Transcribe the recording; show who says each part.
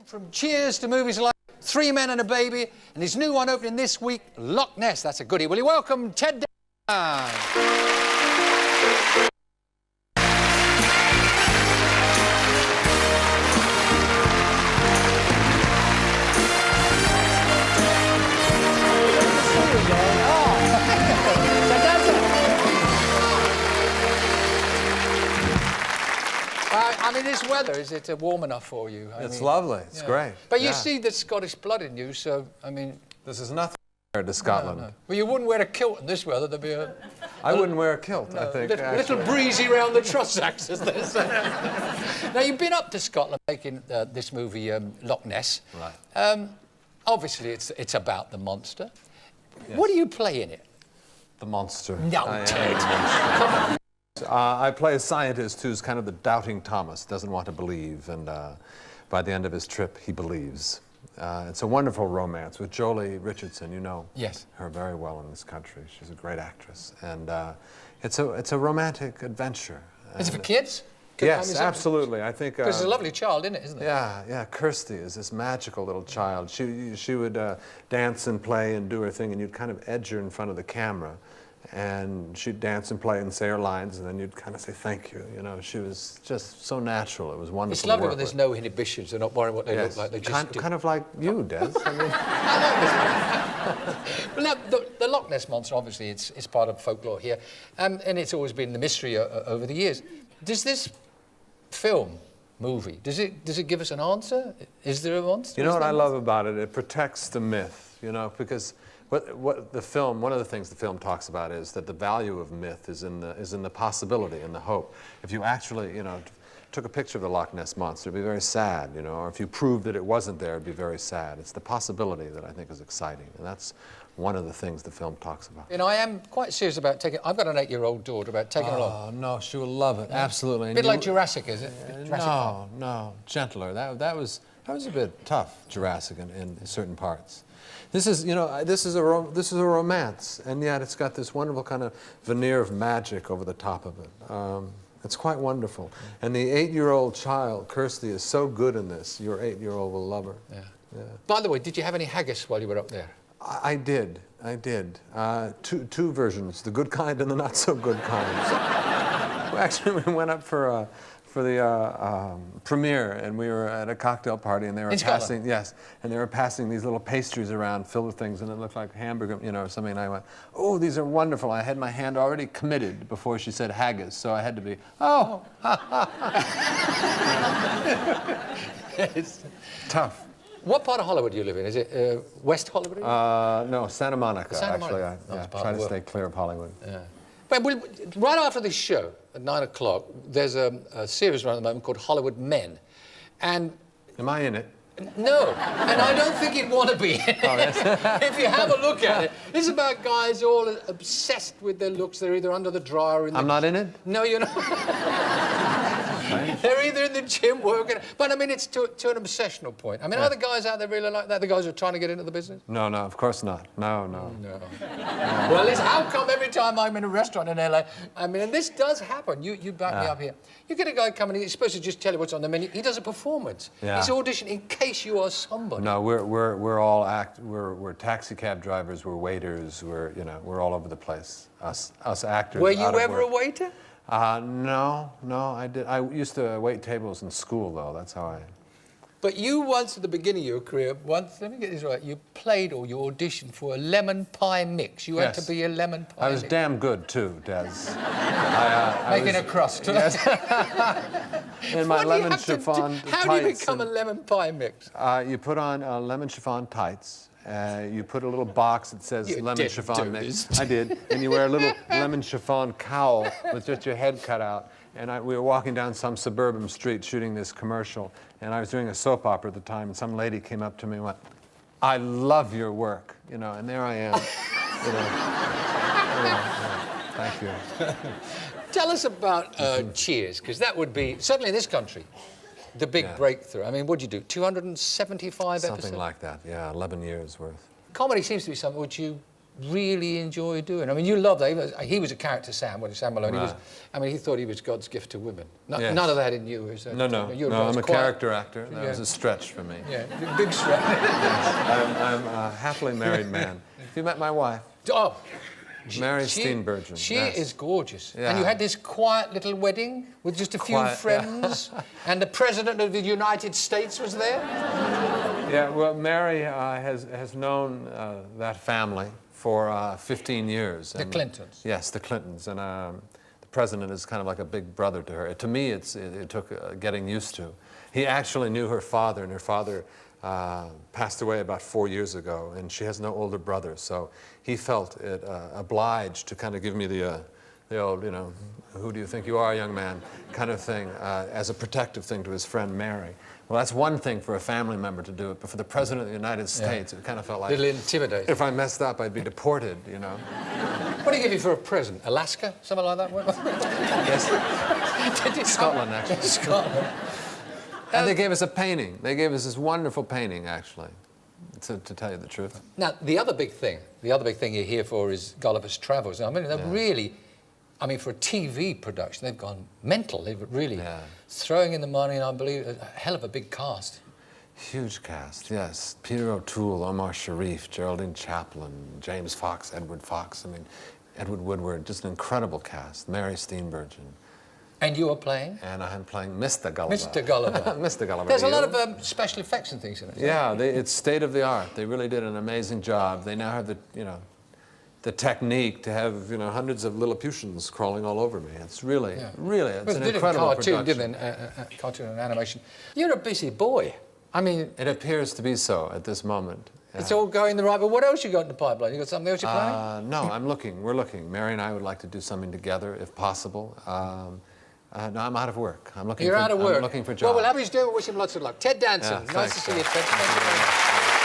Speaker 1: From Cheers to movies like Three Men and a Baby, and his new one opening this week, Loch Ness. That's a goodie. Will you welcome Ted Danson? I mean, this weather, is it warm enough for you?
Speaker 2: It's lovely. It's great.
Speaker 1: But you see the Scottish blood in you, so, I mean...
Speaker 2: This is nothing compared to Scotland.
Speaker 1: No. Well, you wouldn't wear a kilt in this weather. There'd be
Speaker 2: I wouldn't wear a kilt, I think.
Speaker 1: Little breezy round the Trossachs, as they say. Now, you've been up to Scotland making this movie, Loch Ness.
Speaker 2: Right.
Speaker 1: Obviously, it's about the monster.
Speaker 2: Yes.
Speaker 1: What do you play in it?
Speaker 2: The monster.
Speaker 1: No, Ted. Come on.
Speaker 2: I play a scientist who's kind of the doubting Thomas, doesn't want to believe, and by the end of his trip, he believes. It's a wonderful romance with Jolie Richardson. You know her very well in this country. She's a great actress, and it's a romantic adventure.
Speaker 1: Is it for kids?
Speaker 2: Yes, absolutely. I think
Speaker 1: because it's a lovely child, isn't it?
Speaker 2: Yeah. Kirsty is this magical little child. She would dance and play and do her thing, and you'd kind of edge her in front of the camera. And she'd dance and play and say her lines, and then you'd kind of say thank you. You know, she was just so natural. It was wonderful.
Speaker 1: It's lovely when there's no inhibitions. They're not worrying what they look like. They just
Speaker 2: kind of like you, Des. I mean.
Speaker 1: Well, now, the Loch Ness monster, obviously, it's part of folklore here, and it's always been the mystery over the years. Does this movie, does it give us an answer? Is there a monster?
Speaker 2: You know what I love about it? It protects the myth. You know, because. One of the things the film talks about is that the value of myth is in the possibility and the hope. If you actually, you know, took a picture of the Loch Ness monster, it'd be very sad, you know, or if you proved that it wasn't there, it'd be very sad. It's the possibility that I think is exciting, and that's one of the things the film talks about.
Speaker 1: You know, I am quite serious about taking... I've got an 8-year-old daughter, about taking her along.
Speaker 2: Oh, no, she will love it, absolutely.
Speaker 1: A bit like Jurassic, is it?
Speaker 2: No, gentler. That was a bit tough, Jurassic, in certain parts. This is, you know, this is a romance, and yet it's got this wonderful kind of veneer of magic over the top of it. It's quite wonderful. And the 8-year-old child, Kirsty, is so good in this. Your 8-year-old will love her. Yeah.
Speaker 1: By the way, did you have any haggis while you were up there?
Speaker 2: I did. Two versions, the good kind and the not so good kind. Actually, we went up for the premiere, and we were at a cocktail party, and they were passing these little pastries around filled with things, and it looked like hamburger, you know, or something. And I went, "Oh, these are wonderful." I had my hand already committed before she said haggis, so I had to be, "Oh." It's tough.
Speaker 1: What part of Hollywood do you live in? Is it West Hollywood?
Speaker 2: No, Santa Monica. Actually, I try to stay clear of Hollywood.
Speaker 1: Yeah. But right after this show, at 9 o'clock, there's a series running at the moment called Hollywood Men. And...
Speaker 2: Am I in it?
Speaker 1: No, and I don't think you'd want to be in it. Oh, yes. If you have a look at it. It's about guys all obsessed with their looks. They're either under the dryer or in the...
Speaker 2: I'm not in it?
Speaker 1: No, you're not. They're either in the gym working... But, I mean, it's to an obsessional point. I mean, are the guys out there really like that? The guys who are trying to get into the business?
Speaker 2: No, of course not. No.
Speaker 1: Well, listen, how come every time I'm in a restaurant in LA, I mean, and this does happen, you back me up here, you get a guy coming in, he's supposed to just tell you what's on the menu, he does a performance. Yeah. He's auditioning in case you are somebody.
Speaker 2: No, we're taxi cab drivers, we're waiters, we're all over the place. Us actors.
Speaker 1: Were you ever a waiter?
Speaker 2: No, I used to wait tables in school, though. That's how I...
Speaker 1: But you once, at the beginning of your career, let me get this right, you played or you auditioned for a lemon pie mix. You had to be a lemon pie
Speaker 2: I was
Speaker 1: mix.
Speaker 2: Damn good, too, Des.
Speaker 1: Making a crust.
Speaker 2: Yes. In my lemon chiffon tights.
Speaker 1: How do you become a lemon pie mix?
Speaker 2: You put on lemon chiffon tights. You put a little box that says lemon chiffon mix. I did. And you wear a little lemon chiffon cowl with just your head cut out. And we were walking down some suburban street shooting this commercial. And I was doing a soap opera at the time, and some lady came up to me and went, "I love your work," you know, and there I am. Thank you.
Speaker 1: Tell us about Cheers, because that would be, certainly in this country, the big breakthrough. I mean, what'd you do, 275 episodes?
Speaker 2: Something like that, yeah, 11 years worth.
Speaker 1: Comedy seems to be something which you really enjoy doing? I mean, you love that. He was a character, Sam, when Sam Malone.
Speaker 2: Right.
Speaker 1: He thought he was God's gift to women.
Speaker 2: Yes.
Speaker 1: None of that in you, is that?
Speaker 2: No, I'm a character actor. That was a stretch for me.
Speaker 1: Yeah, big stretch.
Speaker 2: I'm a happily married man. Have you met my wife?
Speaker 1: Oh.
Speaker 2: Mary Steenburgen.
Speaker 1: She is gorgeous.
Speaker 2: Yeah.
Speaker 1: And you had this quiet little wedding with just a few friends, and the President of the United States was there?
Speaker 2: Yeah, well, Mary has known that family for 15 years.
Speaker 1: The Clintons.
Speaker 2: Yes, the Clintons. And the President is kind of like a big brother to her. To me, it took getting used to. He actually knew her father, and her father passed away about 4 years ago, and she has no older brother, so he felt it obliged to kind of give me the old, who do you think you are, young man, kind of thing, as a protective thing to his friend Mary. Well, that's one thing for a family member to do it, but for the President of the United States, it kind of felt like...
Speaker 1: A little intimidating.
Speaker 2: If I messed up, I'd be deported,
Speaker 1: What do you give you for a present? Alaska? Something like that?
Speaker 2: Yes. Scotland, actually.
Speaker 1: Scotland.
Speaker 2: And they gave us a painting. They gave us this wonderful painting, actually, to tell you the truth.
Speaker 1: Now, the other big thing you're here for is Gulliver's Travels. I mean, they're really, for a TV production, they've gone mental. They've really throwing in the money, and I believe a hell of a big cast.
Speaker 2: Huge cast, yes. Peter O'Toole, Omar Sharif, Geraldine Chaplin, James Fox, Edward Fox. Edward Woodward, just an incredible cast. Mary Steenburgen.
Speaker 1: And you are playing?
Speaker 2: And I'm playing Mr. Gulliver.
Speaker 1: Mr. Gulliver.
Speaker 2: Mr. Gulliver.
Speaker 1: There's a lot of special effects and things in it.
Speaker 2: Yeah, it's state of the art. They really did an amazing job. They now have the technique to have hundreds of Lilliputians crawling all over me. It's really, it's an incredible
Speaker 1: cartoon,
Speaker 2: production.
Speaker 1: Cartoon and animation. You're a busy boy.
Speaker 2: It appears to be so at this moment. Yeah.
Speaker 1: It's all going the right way. What else you got in the pipeline? You got something else you're playing?
Speaker 2: No, we're looking. Mary and I would like to do something together, if possible. No, I'm out of work.
Speaker 1: You're out of work.
Speaker 2: I'm looking for jobs.
Speaker 1: Well, we'll have you do it. Wish him lots of luck. Ted Danson.
Speaker 2: Yeah,
Speaker 1: nice to see you, Ted. Thank you very much.